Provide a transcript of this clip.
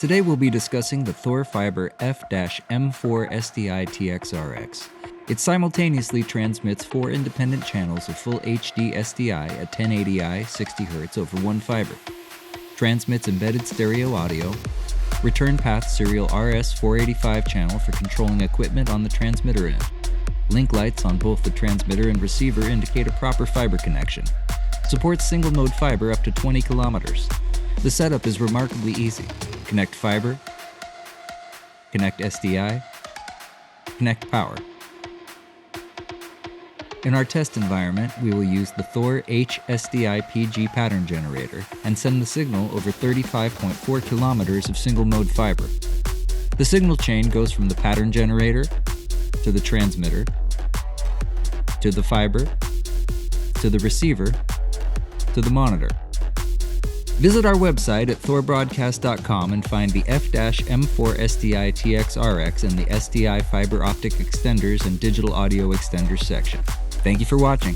Today we'll be discussing the Thor Fiber F-M4SDI-TxRx. It simultaneously transmits 4 independent channels of full HD-SDI at 1080i 60Hz over one fiber, transmits embedded stereo audio, return path serial RS-485 channel for controlling equipment on the transmitter end. Link lights on both the transmitter and receiver indicate a proper fiber connection. Supports single-mode fiber up to 20 kilometers. The setup is remarkably easy. Connect fiber, connect SDI, connect power. In our test environment, we will use the Thor HD-SDI PG pattern generator and send the signal over 35.4 kilometers of single-mode fiber. The signal chain goes from the pattern generator to the transmitter, to the fiber, to the receiver, to the monitor. Visit our website at thorbroadcast.com and find the F-M4SDI-TxRx and the SDI fiber optic extenders and digital audio extenders section. Thank you for watching.